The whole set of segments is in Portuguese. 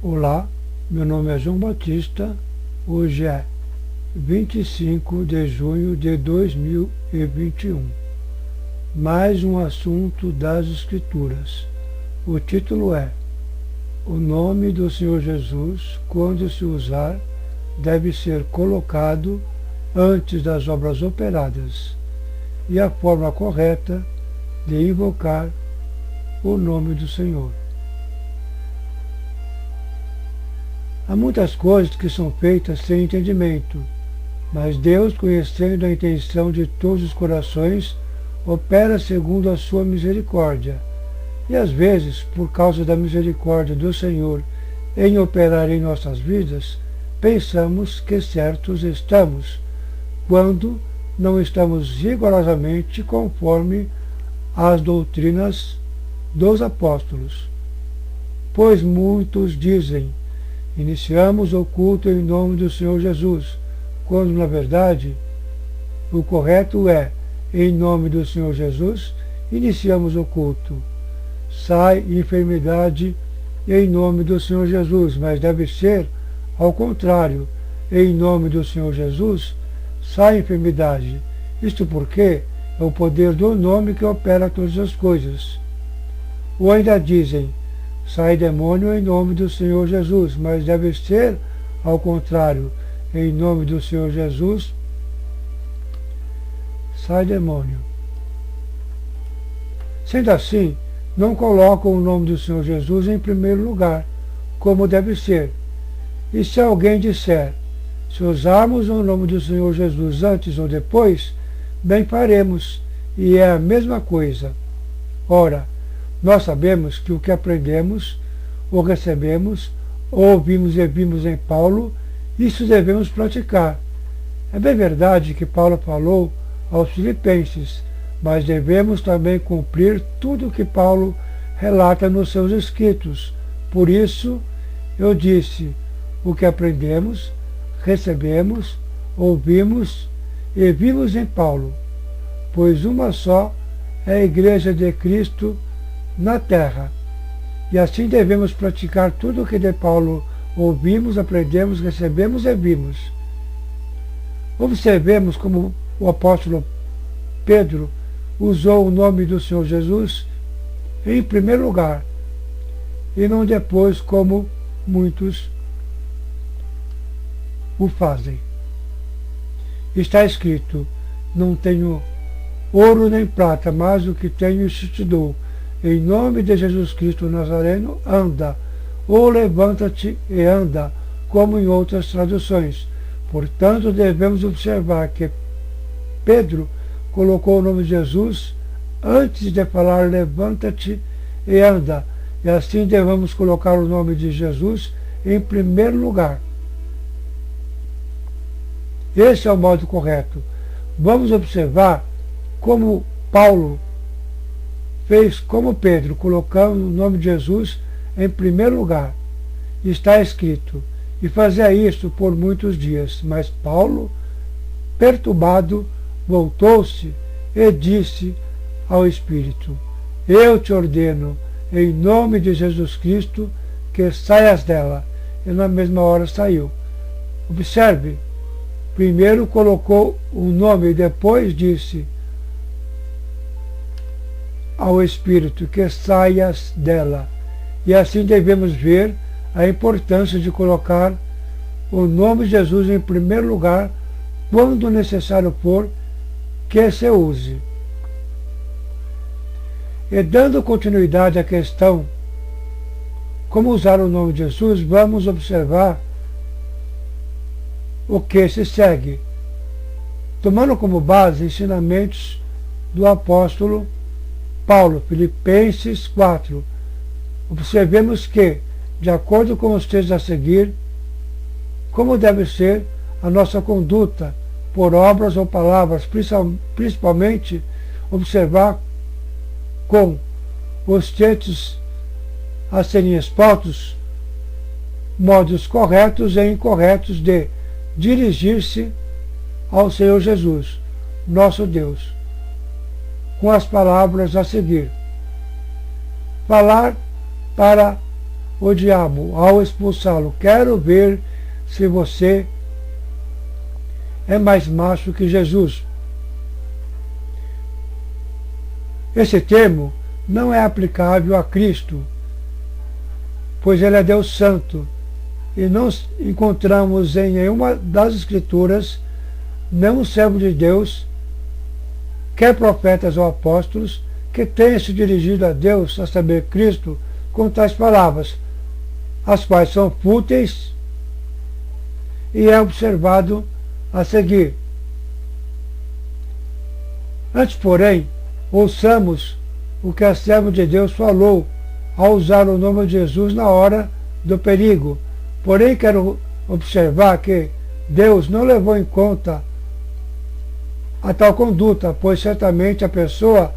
Olá, meu nome é João Batista, hoje é 25 de junho de 2021. Mais um assunto das Escrituras. O título é: O nome do Senhor Jesus, quando se usar, deve ser colocado antes das obras operadas, e a forma correta de invocar o nome do Senhor. Há muitas coisas que são feitas sem entendimento, mas Deus, conhecendo a intenção de todos os corações, opera segundo a sua misericórdia. E às vezes, por causa da misericórdia do Senhor em operar em nossas vidas, pensamos que certos estamos, quando não estamos rigorosamente conforme as doutrinas dos apóstolos. Pois muitos dizem: iniciamos o culto em nome do Senhor Jesus, quando na verdade o correto é: em nome do Senhor Jesus, iniciamos o culto. Sai enfermidade em nome do Senhor Jesus, mas deve ser ao contrário: em nome do Senhor Jesus, sai enfermidade. Isto porque é o poder do nome que opera todas as coisas. Ou ainda dizem: sai demônio em nome do Senhor Jesus, mas deve ser ao contrário: em nome do Senhor Jesus, sai demônio. Sendo assim, não colocam o nome do Senhor Jesus em primeiro lugar, como deve ser. E se alguém disser: se usarmos o nome do Senhor Jesus antes ou depois, bem faremos, e é a mesma coisa. Ora, nós sabemos que o que aprendemos, ou recebemos, ou ouvimos e vimos em Paulo, isso devemos praticar. É bem verdade que Paulo falou aos Filipenses, mas devemos também cumprir tudo o que Paulo relata nos seus escritos. Por isso, eu disse: o que aprendemos, recebemos, ouvimos e vimos em Paulo, pois uma só é a Igreja de Cristo na terra. E assim devemos praticar tudo o que de Paulo ouvimos, aprendemos, recebemos e vimos. Observemos como o apóstolo Pedro usou o nome do Senhor Jesus em primeiro lugar, e não depois, como muitos o fazem. Está escrito: não tenho ouro nem prata, mas o que tenho isso te dou. Em nome de Jesus Cristo Nazareno, anda, ou levanta-te e anda, como em outras traduções. Portanto, devemos observar que Pedro colocou o nome de Jesus antes de falar levanta-te e anda, e assim devemos colocar o nome de Jesus em primeiro lugar. Esse é o modo correto. Vamos observar como Paulo fez como Pedro, colocando o nome de Jesus em primeiro lugar. Está escrito: e fazia isso por muitos dias. Mas Paulo, perturbado, voltou-se e disse ao Espírito: eu te ordeno, em nome de Jesus Cristo, que saias dela. E na mesma hora saiu. Observe, primeiro colocou o nome e depois disse ao Espírito que saias dela. E assim devemos ver a importância de colocar o nome de Jesus em primeiro lugar quando necessário for que se use. E dando continuidade à questão como usar o nome de Jesus, vamos observar o que se segue, tomando como base ensinamentos do apóstolo Paulo, Filipenses 4. Observemos que, de acordo com os textos a seguir, como deve ser a nossa conduta, por obras ou palavras, principalmente observar com os textos a serem expostos modos corretos e incorretos de dirigir-se ao Senhor Jesus, nosso Deus, com as palavras a seguir: falar para o diabo ao expulsá-lo: quero ver se você é mais macho que Jesus. Esse termo não é aplicável a Cristo, pois ele é Deus Santo, e não encontramos em nenhuma das Escrituras nenhum servo de Deus, quer profetas ou apóstolos, que tenha se dirigido a Deus, a saber, Cristo, com tais palavras, as quais são fúteis, e é observado a seguir. Antes, porém, ouçamos o que a serva de Deus falou ao usar o nome de Jesus na hora do perigo. Porém, quero observar que Deus não levou em conta a tal conduta, pois certamente a pessoa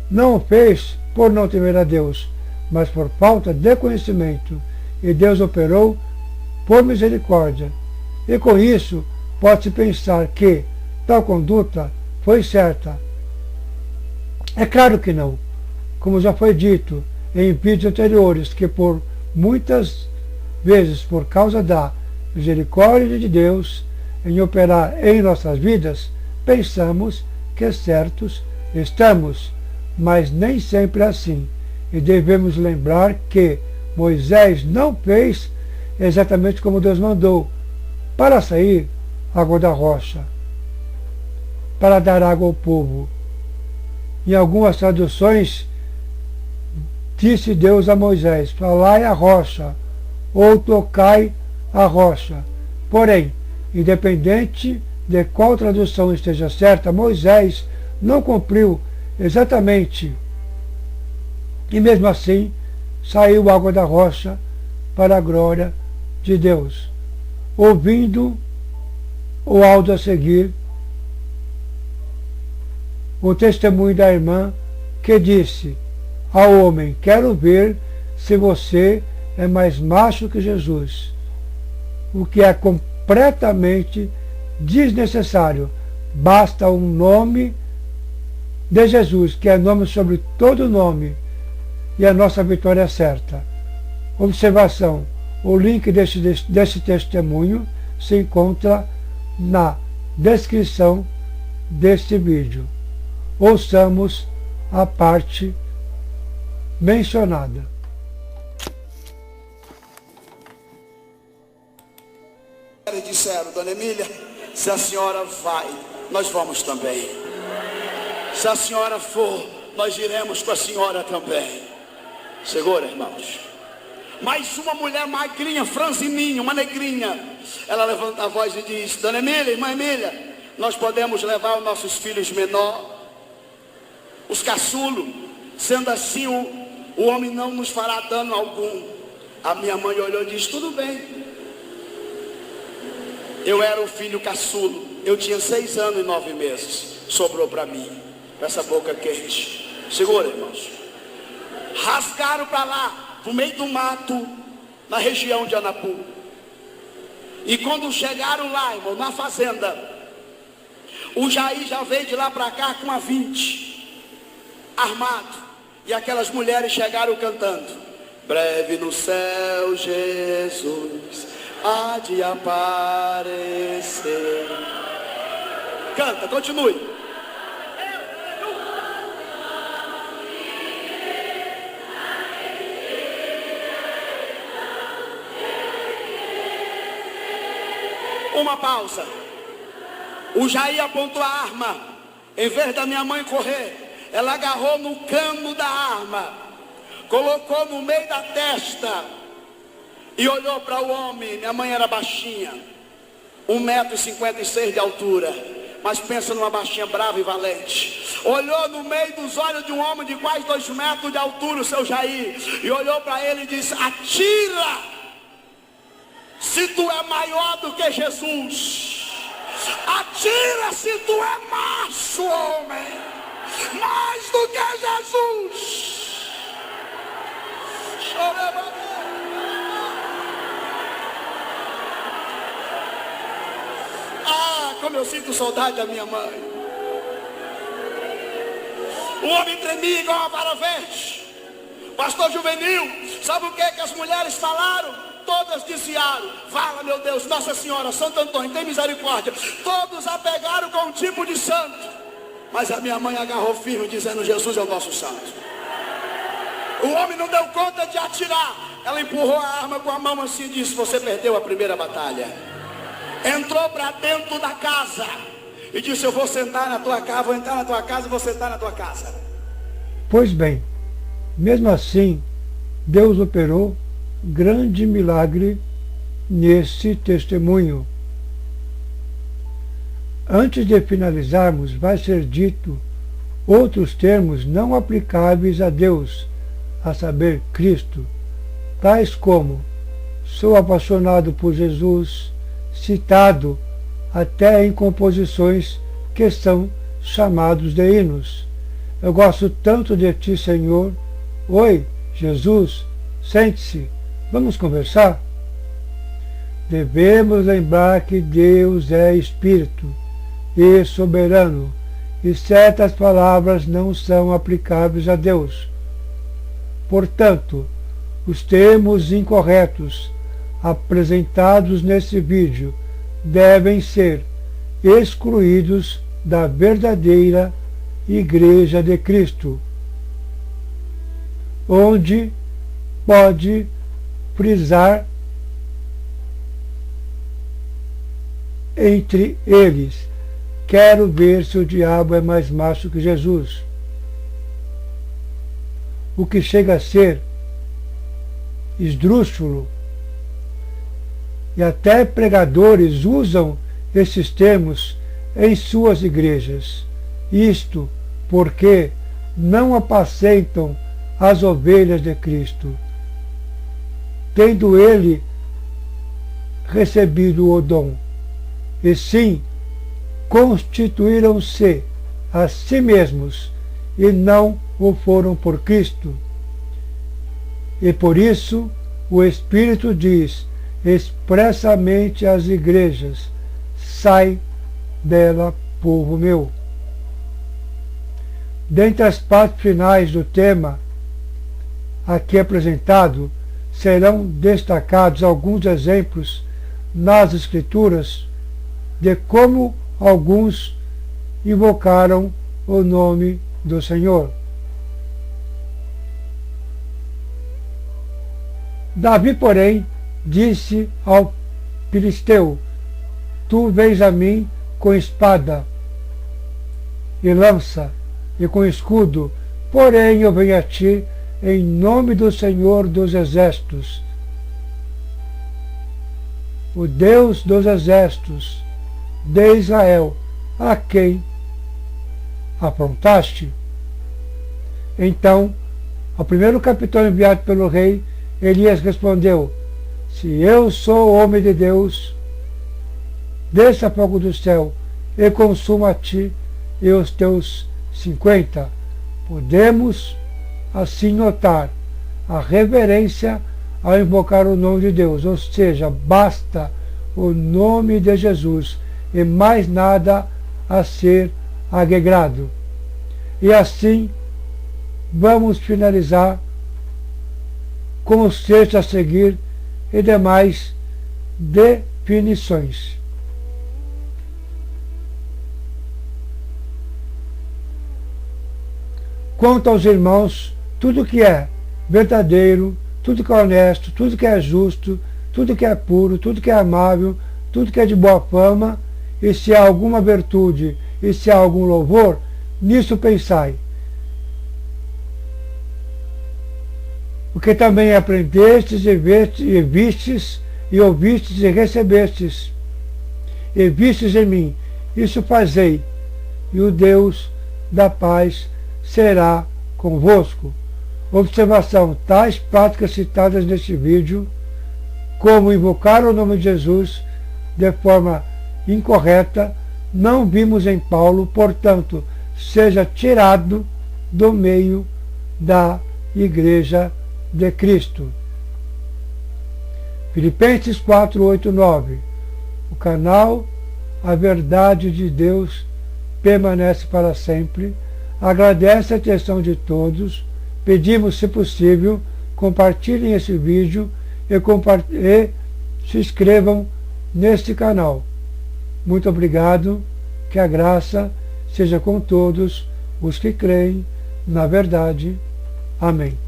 não o fez por não temer a Deus, mas por falta de conhecimento, e Deus operou por misericórdia. E com isso, pode-se pensar que tal conduta foi certa. É claro que não, como já foi dito em vídeos anteriores, que por muitas vezes, por causa da misericórdia de Deus em operar em nossas vidas, pensamos que certos estamos, mas nem sempre é assim. E devemos lembrar que Moisés não fez exatamente como Deus mandou, para sair água da rocha, para dar água ao povo. Em algumas traduções, disse Deus a Moisés: falai a rocha, ou tocai a rocha. Porém, independente de qual tradução esteja certa, Moisés não cumpriu exatamente. E mesmo assim, saiu água da rocha para a glória de Deus. Ouvindo o áudio a seguir, o testemunho da irmã, que disse ao homem: quero ver se você é mais macho que Jesus, o que é completamente desnecessário. Basta um nome de Jesus, que é nome sobre todo nome, e a nossa vitória é certa. Observação: o link desse testemunho se encontra na descrição deste vídeo. Ouçamos a parte mencionada. Disseram: dona Emília, se a senhora vai, nós vamos também. Se a senhora for, nós iremos com a senhora também. Segura, irmãos. Mais uma mulher magrinha, franzininha, uma negrinha. Ela levanta a voz e diz: dona Emília, irmã Emília, nós podemos levar os nossos filhos menores, os caçulos. Sendo assim, o homem não nos fará dano algum. A minha mãe olhou e disse: tudo bem. Eu era o filho caçulo, eu tinha 6 anos e 9 meses, sobrou para mim, com essa boca quente. Segura, irmãos. Rasgaram para lá, no meio do mato, na região de Anapu. E quando chegaram lá, irmão, na fazenda, o Jair já veio de lá para cá com a 20, armado. E aquelas mulheres chegaram cantando: breve no céu Jesus há de aparecer. Canta, continue. Uma pausa. O Jair apontou a arma. Em vez da minha mãe correr, ela agarrou no cano da arma, colocou no meio da testa e olhou para o homem. Minha mãe era baixinha, 1,56 m de altura, mas pensa numa baixinha brava e valente. Olhou no meio dos olhos de um homem de quase 2 metros de altura, o seu Jair, e olhou para ele e disse: atira, se tu é maior do que Jesus. Atira se tu é macho, homem, mais do que Jesus. Ah, como eu sinto saudade da minha mãe. O homem tremia igual uma vara verde. Pastor Juvenil, Sabe o que as mulheres falaram? Todas desviaram. Fala, meu Deus, Nossa Senhora, Santo Antônio, tem misericórdia. Todos a pegaram com um tipo de santo. Mas a minha mãe agarrou firme, dizendo: Jesus é o nosso santo. O homem não deu conta de atirar. Ela empurrou a arma com a mão assim e disse: você perdeu a primeira batalha. Entrou para dentro da casa e disse: eu vou sentar na tua casa, vou entrar na tua casa e vou sentar na tua casa. Pois bem, mesmo assim, Deus operou grande milagre nesse testemunho. Antes de finalizarmos, vai ser dito outros termos não aplicáveis a Deus, a saber, Cristo, tais como: sou apaixonado por Jesus, citado até em composições que são chamados de hinos. Eu gosto tanto de ti, Senhor. Oi, Jesus, sente-se, vamos conversar? Devemos lembrar que Deus é Espírito e soberano, e certas palavras não são aplicáveis a Deus. Portanto, os termos incorretos apresentados nesse vídeo devem ser excluídos da verdadeira Igreja de Cristo, onde pode frisar entre eles: quero ver se o diabo é mais macho que Jesus. O que chega a ser esdrúxulo, e até pregadores usam esses termos em suas igrejas. Isto porque não apacentam as ovelhas de Cristo, tendo ele recebido o dom, e sim constituíram-se a si mesmos e não o foram por Cristo. E por isso o Espírito diz expressamente às igrejas: sai dela, povo meu. Dentre as partes finais do tema aqui apresentado, serão destacados alguns exemplos nas Escrituras de como alguns invocaram o nome do Senhor. Davi, porém, disse ao filisteu: tu vens a mim com espada e lança e com escudo, porém eu venho a ti em nome do Senhor dos Exércitos, o Deus dos Exércitos de Israel, a quem afrontaste. Então, ao primeiro capitão enviado pelo rei, Elias respondeu: se eu sou homem de Deus, desça fogo do céu e consuma a ti e os teus 50. Podemos assim notar a reverência ao invocar o nome de Deus, ou seja, basta o nome de Jesus e mais nada a ser agregado. E assim vamos finalizar com os textos a seguir e demais definições. Quanto aos irmãos, tudo que é verdadeiro, tudo que é honesto, tudo que é justo, tudo que é puro, tudo que é amável, tudo que é de boa fama, e se há alguma virtude, e se há algum louvor, nisso pensai. O que também aprendestes e vistes, e ouvistes e recebestes, e vistes em mim, isso fazei, e o Deus da paz será convosco. Observação: tais práticas citadas neste vídeo, como invocar o nome de Jesus de forma incorreta, não vimos em Paulo, portanto, seja tirado do meio da Igreja de Cristo. Filipenses 4, 8, 9. O canal A Verdade de Deus permanece para sempre. Agradece a atenção de todos. Pedimos, se possível, compartilhem esse vídeo e se inscrevam neste canal. Muito obrigado, que a graça seja com todos os que creem na verdade. Amém.